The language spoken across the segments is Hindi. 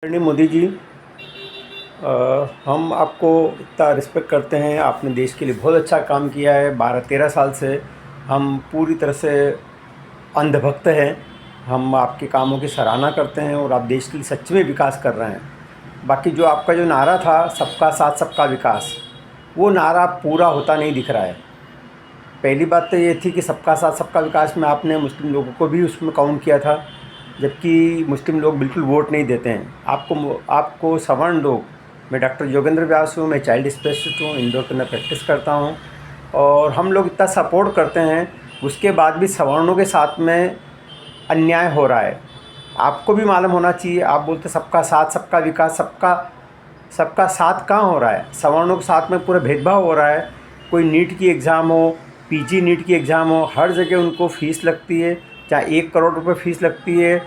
आदरणीय मोदी जी, हम आपको इतना रिस्पेक्ट करते हैं। आपने देश के लिए बहुत अच्छा काम किया है। 12-13 साल से हम पूरी तरह से अंधभक्त हैं। हम आपके कामों की सराहना करते हैं और आप देश के लिए सच में विकास कर रहे हैं। बाकी जो आपका जो नारा था, सबका साथ सबका विकास, वो नारा पूरा होता नहीं दिख रहा है। पहली बात तो ये थी कि सबका साथ सबका विकास में आपने मुस्लिम लोगों को भी उसमें काउंट किया था, जबकि मुस्लिम लोग बिल्कुल वोट नहीं देते हैं। आपको सवर्ण लोग, मैं डॉक्टर योगेंद्र व्यास हूँ, मैं चाइल्ड स्पेशलिस्ट हूँ, इंदौर के अंदर प्रैक्टिस करता हूँ, और हम लोग इतना सपोर्ट करते हैं, उसके बाद भी सवर्णों के साथ में अन्याय हो रहा है। आपको भी मालूम होना चाहिए। आप बोलते सबका साथ सबका विकास, सबका सबका साथ कहाँ हो रहा है? सवर्णों के साथ में पूरा भेदभाव हो रहा है। कोई नीट की एग्ज़ाम हो, पीजी नीट की एग्ज़ाम हो, हर जगह उनको फ़ीस लगती है, चाहे 1 करोड़ रुपए फ़ीस लगती है।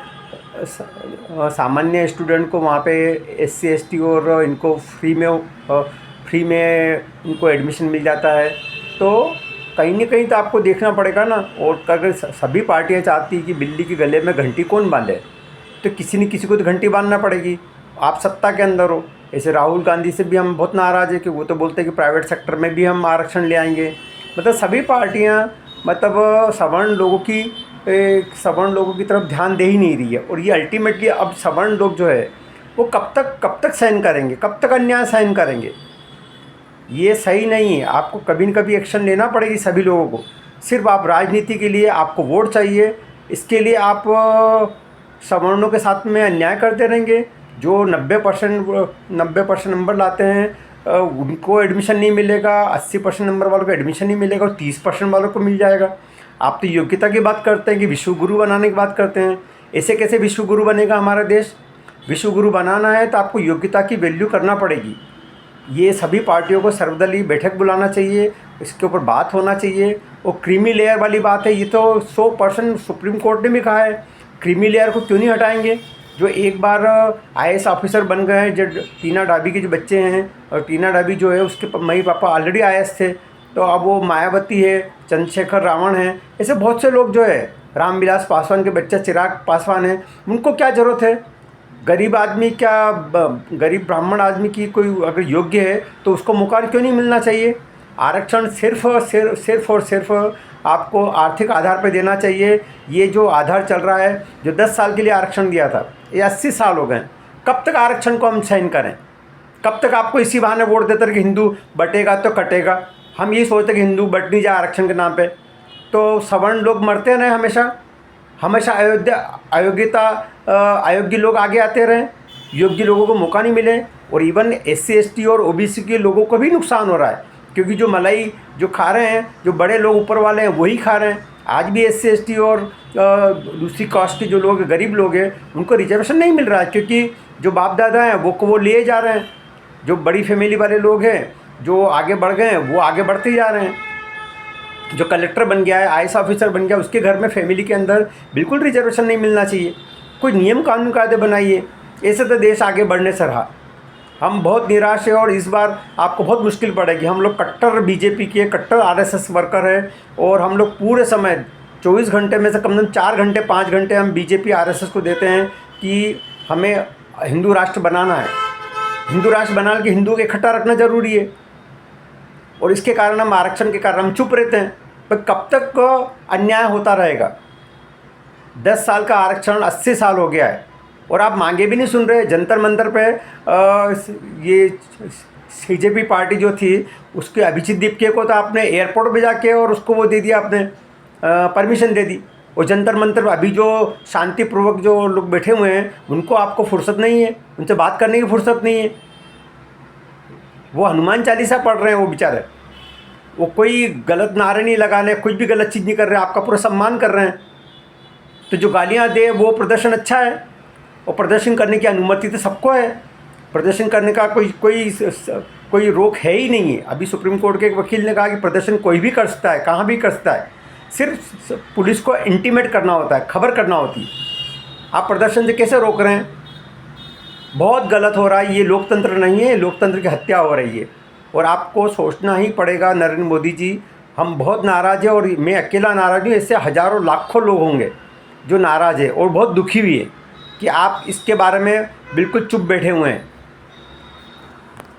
सामान्य स्टूडेंट को वहाँ पे एससी एसटी और इनको फ्री में इनको एडमिशन मिल जाता है। तो कहीं न कहीं तो आपको देखना पड़ेगा ना। और अगर सभी पार्टियाँ चाहती हैं कि बिल्ली के गले में घंटी कौन बांधे, तो किसी न किसी को तो घंटी बांधना पड़ेगी। आप सत्ता के अंदर हो। ऐसे राहुल गांधी से भी हम बहुत नाराज़ हैं कि वो तो बोलते हैं कि प्राइवेट सेक्टर में भी हम आरक्षण ले आएंगे। मतलब सभी पार्टियां, मतलब सवर्ण लोगों की तरफ ध्यान दे ही नहीं रही है। और ये अल्टीमेटली अब सवर्ण लोग जो है वो कब तक सहन करेंगे, कब तक अन्याय सहन करेंगे? ये सही नहीं है। आपको कभी न कभी एक्शन लेना पड़ेगी सभी लोगों को। सिर्फ आप राजनीति के लिए आपको वोट चाहिए, इसके लिए आप सवर्णों के साथ में अन्याय करते रहेंगे। जो 90% नंबर लाते हैं उनको एडमिशन नहीं मिलेगा, 80% नंबर वालों को एडमिशन नहीं मिलेगा, और 30% वालों को मिल जाएगा। आप तो योग्यता की बात करते हैं कि विश्व गुरु बनाने की बात करते हैं। ऐसे कैसे विश्व गुरु बनेगा हमारा देश? विश्व गुरु बनाना है तो आपको योग्यता की वैल्यू करना पड़ेगी। ये सभी पार्टियों को सर्वदलीय बैठक बुलाना चाहिए, इसके ऊपर बात होना चाहिए। और क्रीमी लेयर वाली बात है, ये तो 100% सुप्रीम कोर्ट ने भी कहा है। क्रीमी लेयर को क्यों नहीं हटाएंगे? जो एक बार आईएएस ऑफिसर बन गए हैं, जो टीना डाबी के जो बच्चे हैं, और टीना डाबी जो है उसके मम्मी पापा ऑलरेडी आईएएस थे, तो अब वो मायावती है, चंद्रशेखर रावण है, ऐसे बहुत से लोग जो है, रामविलास पासवान के बच्चे चिराग पासवान हैं, उनको क्या ज़रूरत है? गरीब आदमी, क्या गरीब ब्राह्मण आदमी की कोई अगर योग्य है तो उसको मौका क्यों नहीं मिलना चाहिए? आरक्षण सिर्फ और सिर्फ आपको आर्थिक आधार पर देना चाहिए। ये जो आधार चल रहा है, जो 10 साल के लिए आरक्षण दिया था, ये 80 साल हो गए। कब तक आरक्षण को हम सहन करें? कब तक आपको इसी बहाने वोट देते रहे कि हिंदू बटेगा तो कटेगा? हम यही सोचते कि हिंदू बट नहीं जाए आरक्षण के नाम पे, तो सवर्ण लोग मरते रहे हमेशा। हमेशा अयोग्य लोग आगे आते रहें, योग्य लोगों को मौका नहीं मिले। और इवन एससी एसटी और ओबीसी के लोगों को भी नुकसान हो रहा है, क्योंकि जो मलाई जो खा रहे हैं, जो बड़े लोग ऊपर वाले हैं वही खा रहे हैं। आज भी एससी एसटी और दूसरी कास्ट के जो लोग गरीब लोग हैं उनको रिजर्वेशन नहीं मिल रहा है, क्योंकि जो बाप दादा हैं वो लिए जा रहे हैं। जो बड़ी फैमिली वाले लोग हैं, जो आगे बढ़ गए हैं, वो आगे बढ़ते ही जा रहे हैं। जो कलेक्टर बन गया है, आईएएस ऑफिसर बन गया, उसके घर में फैमिली के अंदर बिल्कुल रिजर्वेशन नहीं मिलना चाहिए। कोई नियम कानून कायदे बनाइए, ऐसे तो देश आगे बढ़ने से रहा। हम बहुत निराश हैं और इस बार आपको बहुत मुश्किल पड़ेगी। हम लोग कट्टर बीजेपी के कट्टर आरएसएस वर्कर हैं, और हम लोग पूरे समय 24 घंटे में से कम से कम 4 घंटे 5 घंटे हम बीजेपी आरएसएस को देते हैं कि हमें हिंदू राष्ट्र बनाना है। हिंदू राष्ट्र बनाने के हिंदू को इकट्ठा रखना ज़रूरी है, और इसके कारण हम आरक्षण के कारण हम चुप रहते हैं। पर कब तक अन्याय होता रहेगा? 10 साल का आरक्षण 80 साल हो गया है, और आप मांगे भी नहीं सुन रहे। जंतर मंतर पे ये बीजेपी पार्टी जो थी, उसके अभिजीत दीपके को तो आपने एयरपोर्ट पे जाके और उसको वो दे दिया, आपने परमिशन दे दी। और जंतर मंतर अभी जो शांतिपूर्वक जो लोग बैठे हुए हैं, उनको आपको फुर्सत नहीं है, उनसे बात करने की फुर्सत नहीं है। वो हनुमान चालीसा पढ़ रहे हैं वो बेचारे, वो कोई गलत नारे नहीं लगा रहे, कुछ भी गलत चीज़ नहीं कर रहे, आपका पूरा सम्मान कर रहे हैं। तो जो गालियाँ दे वो प्रदर्शन अच्छा है, और प्रदर्शन करने की अनुमति तो सबको है। प्रदर्शन करने का कोई रोक है ही नहीं है। अभी सुप्रीम कोर्ट के एक वकील ने कहा कि प्रदर्शन कोई भी कर सकता है, कहाँ भी कर सकता है, सिर्फ पुलिस को इंटीमेट करना होता है, खबर करना होती है। आप प्रदर्शन से कैसे रोक रहे हैं? बहुत गलत हो रहा है। ये लोकतंत्र नहीं है, लोकतंत्र की हत्या हो रही है। और आपको सोचना ही पड़ेगा नरेंद्र मोदी जी, हम बहुत नाराज़ हैं, और मैं अकेला नाराज़ हूँ, इससे हज़ारों लाखों लोग होंगे जो नाराज़ है और बहुत दुखी भी है। कि आप इसके बारे में बिल्कुल चुप बैठे हुए हैं।